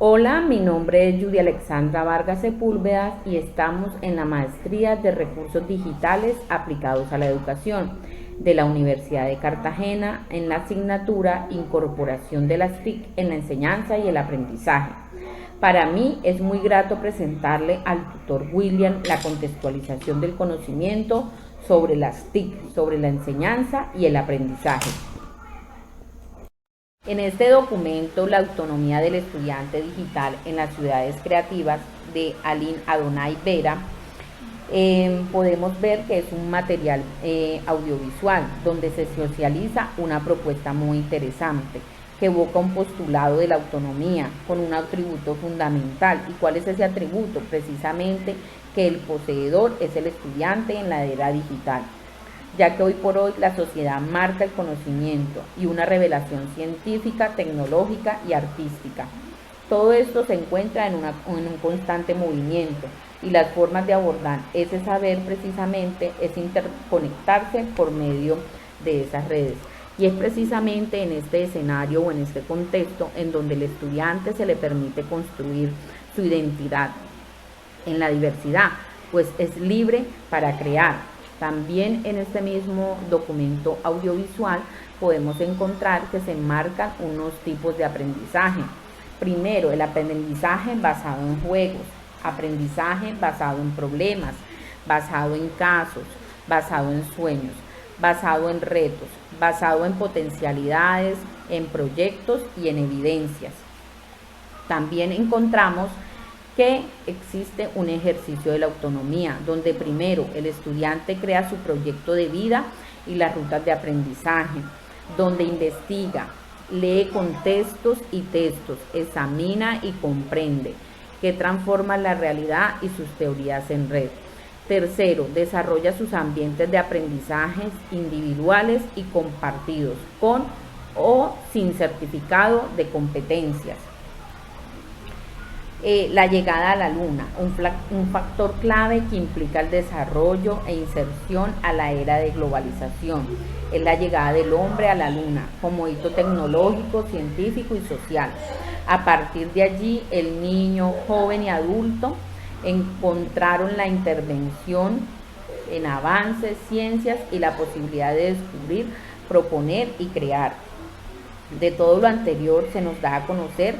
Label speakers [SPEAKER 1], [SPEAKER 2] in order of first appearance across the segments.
[SPEAKER 1] Hola, mi nombre es Judy Alexandra Vargas Sepúlveda y estamos en la Maestría de Recursos Digitales aplicados a la educación de la Universidad de Cartagena en la asignatura Incorporación de las TIC en la enseñanza y el aprendizaje. Para mí es muy grato presentarle al tutor William la contextualización del conocimiento sobre las TIC, sobre la enseñanza y el aprendizaje. En este documento, La autonomía del estudiante digital en las ciudades creativas, de Aline Adonai Vera, podemos ver que es un material audiovisual donde se socializa una propuesta muy interesante que evoca un postulado de la autonomía con un atributo fundamental. ¿Y cuál es ese atributo? Precisamente que el poseedor es el estudiante en la era digital, ya que hoy por hoy la sociedad marca el conocimiento y una revelación científica, tecnológica y artística. Todo esto se encuentra en un constante movimiento y las formas de abordar ese saber precisamente es interconectarse por medio de esas redes. Y es precisamente en este escenario o en este contexto en donde el estudiante se le permite construir su identidad en la diversidad, pues es libre para crear. También en este mismo documento audiovisual podemos encontrar que se enmarcan unos tipos de aprendizaje. Primero, el aprendizaje basado en juegos, aprendizaje basado en problemas, basado en casos, basado en sueños, basado en retos, basado en potencialidades, en proyectos y en evidencias. También encontramos que existe un ejercicio de la autonomía, donde primero el estudiante crea su proyecto de vida y las rutas de aprendizaje, donde investiga, lee contextos y textos, examina y comprende, que transforma la realidad y sus teorías en red. Tercero, desarrolla sus ambientes de aprendizajes individuales y compartidos, con o sin certificado de competencias. La llegada a la luna, un factor clave que implica el desarrollo e inserción a la era de globalización. Es la llegada del hombre a la luna como hito tecnológico, científico y social. A partir de allí, el niño, joven y adulto encontraron la intervención en avances, ciencias y la posibilidad de descubrir, proponer y crear. De todo lo anterior se nos da a conocer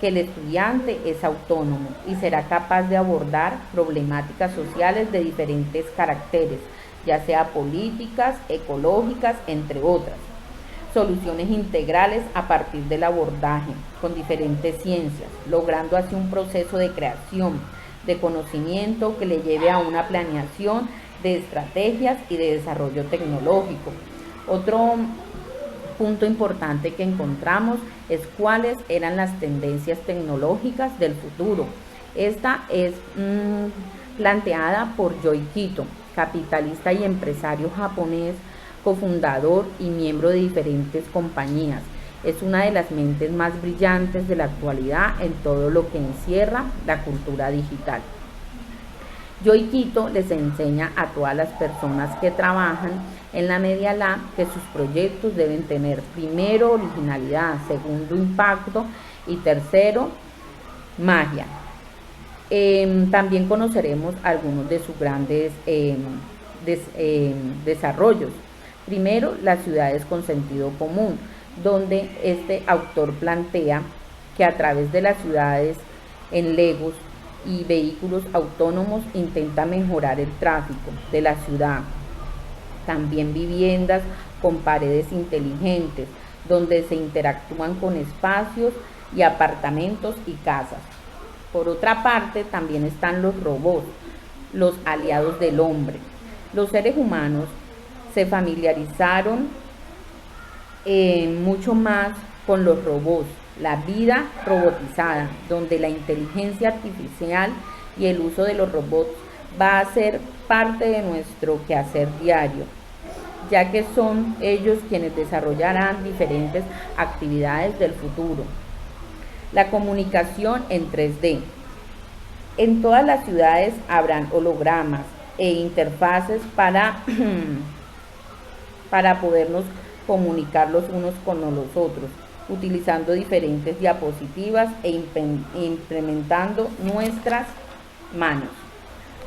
[SPEAKER 1] que el estudiante es autónomo y será capaz de abordar problemáticas sociales de diferentes caracteres, ya sea políticas, ecológicas, entre otras. Soluciones integrales a partir del abordaje con diferentes ciencias, logrando así un proceso de creación, de conocimiento que le lleve a una planeación de estrategias y de desarrollo tecnológico. Otro punto importante que encontramos es cuáles eran las tendencias tecnológicas del futuro. Esta es planteada por Yoy Kito, capitalista y empresario japonés, cofundador y miembro de diferentes compañías. Es una de las mentes más brillantes de la actualidad en todo lo que encierra la cultura digital. Yoy Kito les enseña a todas las personas que trabajan en la Media Lab que sus proyectos deben tener primero originalidad, segundo impacto y tercero magia. También conoceremos algunos de sus grandes desarrollos. Primero, las ciudades con sentido común, donde este autor plantea que a través de las ciudades en Legos y vehículos autónomos intenta mejorar el tráfico de la ciudad. También viviendas con paredes inteligentes, donde se interactúan con espacios y apartamentos y casas. Por otra parte, también están los robots, los aliados del hombre. Los seres humanos se familiarizaron mucho más con los robots, la vida robotizada, donde la inteligencia artificial y el uso de los robots va a ser parte de nuestro quehacer diario, ya que son ellos quienes desarrollarán diferentes actividades del futuro. La comunicación en 3D. En todas las ciudades habrán hologramas e interfaces para podernos comunicar los unos con los otros. utilizando diferentes diapositivas e implementando nuestras manos.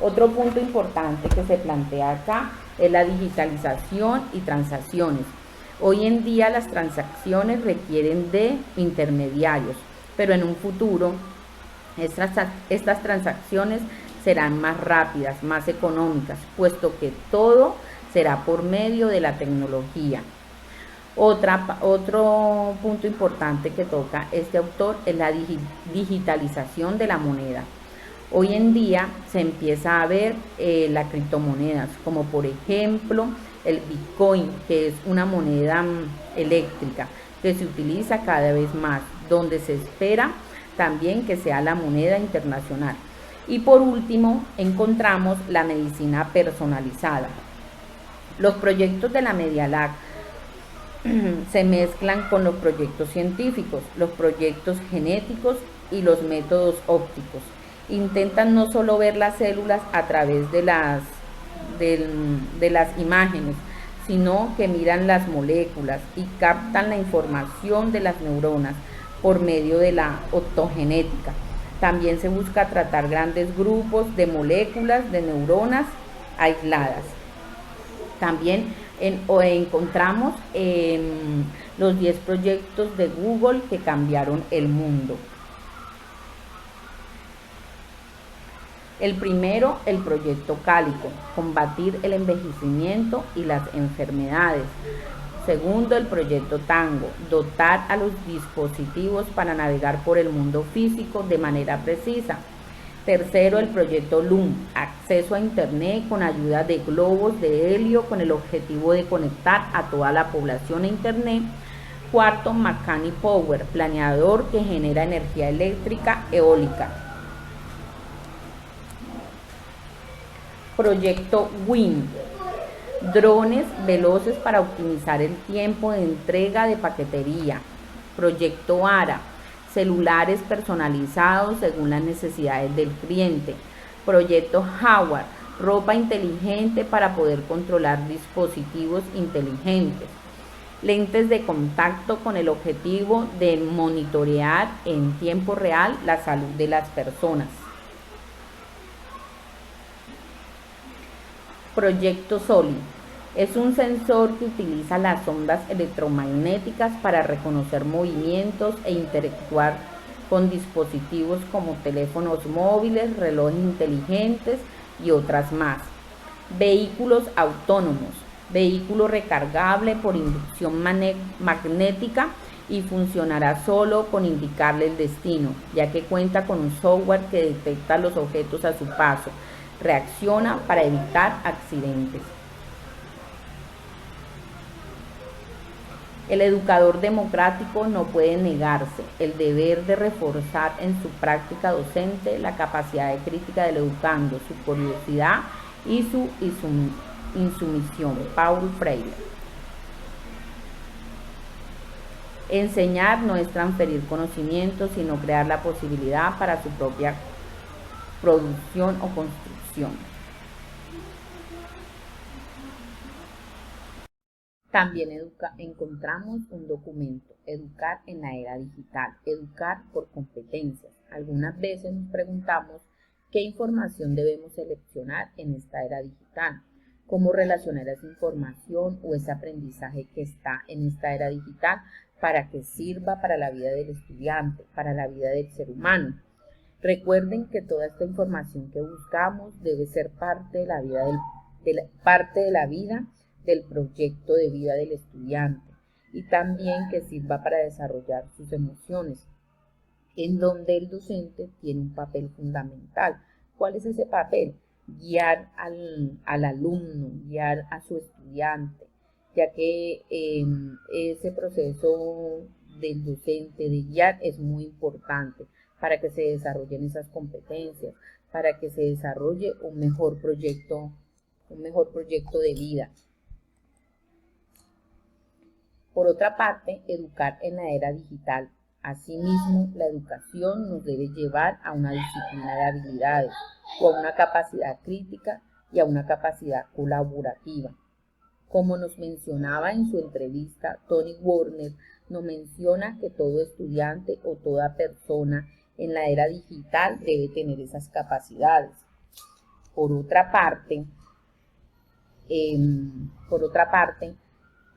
[SPEAKER 1] Otro punto importante que se plantea acá es la digitalización y transacciones. Hoy en día las transacciones requieren de intermediarios, pero en un futuro estas transacciones serán más rápidas, más económicas, puesto que todo será por medio de la tecnología. Otro punto importante que toca este autor es la digitalización de la moneda. Hoy en día se empieza a ver las criptomonedas, como por ejemplo el Bitcoin, que es una moneda eléctrica que se utiliza cada vez más, donde se espera también que sea la moneda internacional. Y por último, encontramos la medicina personalizada. Los proyectos de la Media Lab se mezclan con los proyectos científicos, los proyectos genéticos y los métodos ópticos. Intentan no solo ver las células a través de las imágenes, sino que miran las moléculas y captan la información de las neuronas por medio de la optogenética. También se busca tratar grandes grupos de moléculas de neuronas aisladas. También encontramos los 10 proyectos de Google que cambiaron el mundo. El primero, el proyecto Cálico, combatir el envejecimiento y las enfermedades. Segundo, el proyecto Tango, dotar a los dispositivos para navegar por el mundo físico de manera precisa. Tercero, el proyecto LUM, acceso a Internet con ayuda de globos de helio con el objetivo de conectar a toda la población a Internet. Cuarto, Makani Power, planeador que genera energía eléctrica eólica. Proyecto WIN, drones veloces para optimizar el tiempo de entrega de paquetería. Proyecto ARA, celulares personalizados según las necesidades del cliente. Proyecto Howard, ropa inteligente para poder controlar dispositivos inteligentes. Lentes de contacto con el objetivo de monitorear en tiempo real la salud de las personas. Proyecto SOLI es un sensor que utiliza las ondas electromagnéticas para reconocer movimientos e interactuar con dispositivos como teléfonos móviles, relojes inteligentes y otras más. Vehículos autónomos, vehículo recargable por inducción magnética y funcionará solo con indicarle el destino, ya que cuenta con un software que detecta los objetos a su paso. Reacciona para evitar accidentes. El educador democrático no puede negarse el deber de reforzar en su práctica docente la capacidad de crítica del educando, su curiosidad y su insumisión. Paulo Freire. Enseñar no es transferir conocimiento, sino crear la posibilidad para su propia producción o construcción. También encontramos un documento, Educar en la era digital, educar por competencias. Algunas veces nos preguntamos qué información debemos seleccionar en esta era digital, cómo relacionar esa información o ese aprendizaje que está en esta era digital para que sirva para la vida del estudiante, para la vida del ser humano. Recuerden que toda esta información que buscamos debe ser parte de la vida del proyecto de vida del estudiante y también que sirva para desarrollar sus emociones, en donde el docente tiene un papel fundamental. ¿Cuál es ese papel? Guiar al alumno, guiar a su estudiante, ya que ese proceso del docente de guiar es muy importante para que se desarrollen esas competencias, para que se desarrolle un mejor proyecto de vida. Por otra parte, educar en la era digital. Asimismo, la educación nos debe llevar a una disciplina de habilidades, o a una capacidad crítica y a una capacidad colaborativa. Como nos mencionaba en su entrevista Tony Warner, nos menciona que todo estudiante o toda persona en la era digital debe tener esas capacidades. Por otra parte,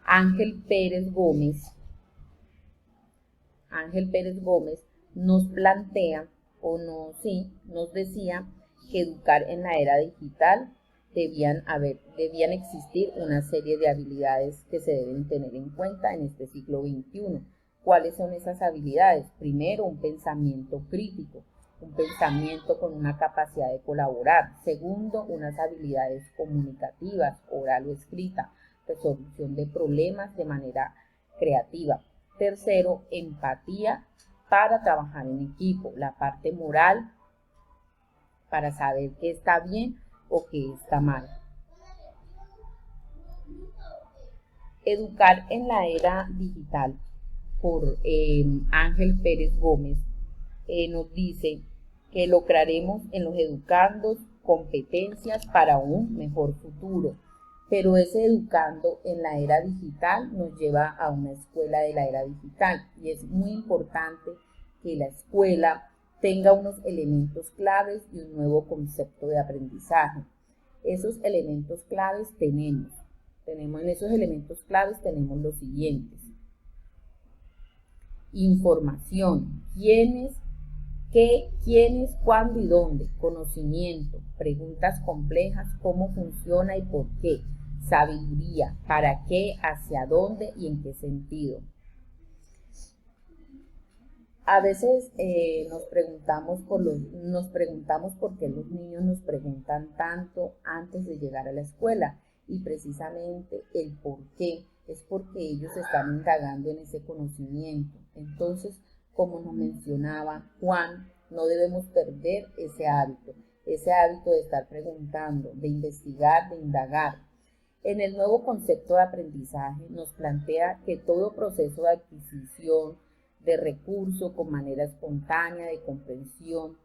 [SPEAKER 1] Ángel Pérez Gómez nos plantea nos decía que educar en la era digital debían existir una serie de habilidades que se deben tener en cuenta en este siglo XXI. ¿Cuáles son esas habilidades? Primero, un pensamiento crítico, un pensamiento con una capacidad de colaborar. Segundo, unas habilidades comunicativas, oral o escrita, resolución de problemas de manera creativa. Tercero, empatía para trabajar en equipo, la parte moral para saber qué está bien o qué está mal. Educar en la era digital por Ángel Pérez Gómez nos dice que lograremos en los educandos competencias para un mejor futuro, pero ese educando en la era digital nos lleva a una escuela de la era digital y es muy importante que la escuela tenga unos elementos claves y un nuevo concepto de aprendizaje. Esos elementos claves tenemos los siguientes: información, quiénes, qué, quiénes, cuándo y dónde; conocimiento, preguntas complejas, cómo funciona y por qué; sabiduría, para qué, hacia dónde y en qué sentido. A veces nos preguntamos por qué los niños nos preguntan tanto antes de llegar a la escuela, y precisamente el por qué es porque ellos están indagando en ese conocimiento. Entonces, como nos mencionaba Juan, no debemos perder ese hábito de estar preguntando, de investigar, de indagar. En el nuevo concepto de aprendizaje nos plantea que todo proceso de adquisición de recursos con manera espontánea, de comprensión,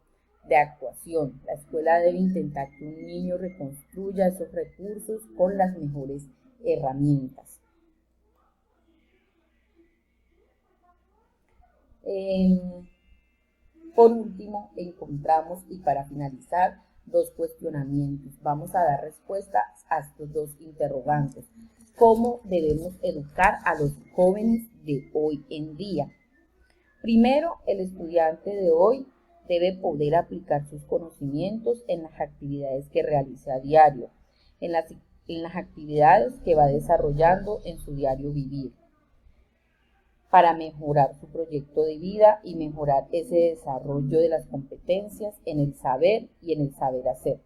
[SPEAKER 1] de actuación. La escuela debe intentar que un niño reconstruya esos recursos con las mejores herramientas. Por último, encontramos, y para finalizar, dos cuestionamientos. Vamos a dar respuesta a estos dos interrogantes. ¿Cómo debemos educar a los jóvenes de hoy en día? Primero, el estudiante de hoy debe poder aplicar sus conocimientos en las actividades que realiza a diario, en las actividades que va desarrollando en su diario vivir, para mejorar su proyecto de vida y mejorar ese desarrollo de las competencias en el saber y en el saber hacer.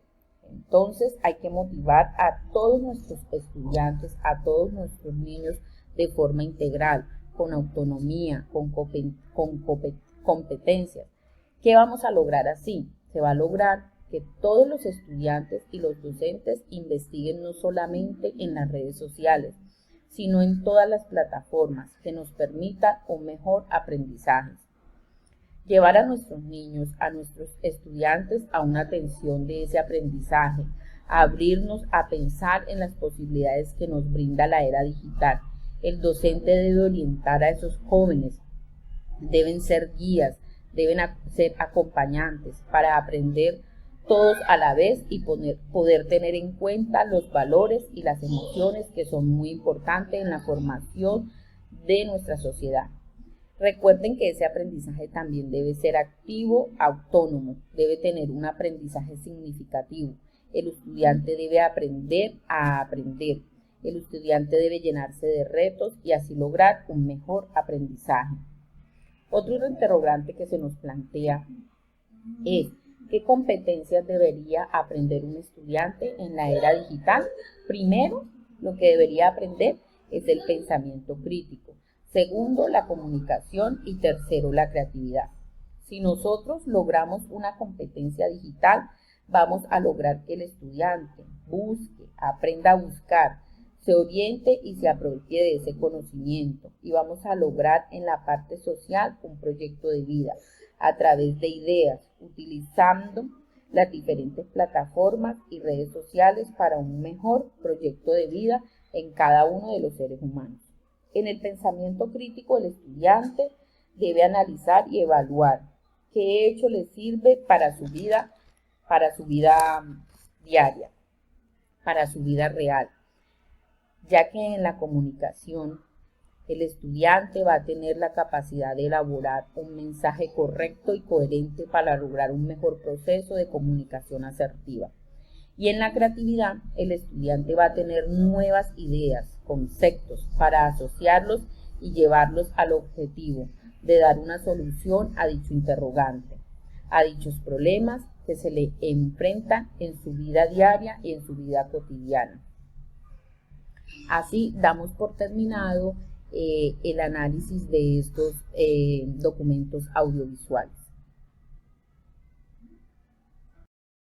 [SPEAKER 1] Entonces hay que motivar a todos nuestros estudiantes, a todos nuestros niños de forma integral, con autonomía, con competencias. ¿Qué vamos a lograr así? Se va a lograr que todos los estudiantes y los docentes investiguen no solamente en las redes sociales, sino en todas las plataformas que nos permitan un mejor aprendizaje. Llevar a nuestros niños, a nuestros estudiantes a una atención de ese aprendizaje, a abrirnos a pensar en las posibilidades que nos brinda la era digital. El docente debe orientar a esos jóvenes, deben ser guías, deben ser acompañantes para aprender todos a la vez y poder tener en cuenta los valores y las emociones que son muy importantes en la formación de nuestra sociedad. Recuerden que ese aprendizaje también debe ser activo, autónomo, debe tener un aprendizaje significativo. El estudiante debe aprender a aprender. El estudiante debe llenarse de retos y así lograr un mejor aprendizaje. Otro interrogante que se nos plantea es: ¿qué competencias debería aprender un estudiante en la era digital? Primero, lo que debería aprender es el pensamiento crítico. Segundo, la comunicación. Y tercero, la creatividad. Si nosotros logramos una competencia digital, vamos a lograr que el estudiante busque, aprenda a buscar, se oriente y se apropie de ese conocimiento. Y vamos a lograr en la parte social un proyecto de vida a través de ideas, utilizando las diferentes plataformas y redes sociales para un mejor proyecto de vida en cada uno de los seres humanos. En el pensamiento crítico, el estudiante debe analizar y evaluar qué hecho le sirve para su vida diaria, para su vida real, ya que en la comunicación el estudiante va a tener la capacidad de elaborar un mensaje correcto y coherente para lograr un mejor proceso de comunicación asertiva. Y en la creatividad, el estudiante va a tener nuevas ideas, conceptos, para asociarlos y llevarlos al objetivo de dar una solución a dicho interrogante, a dichos problemas que se le enfrentan en su vida diaria y en su vida cotidiana. Así damos por terminado el análisis de estos documentos audiovisuales.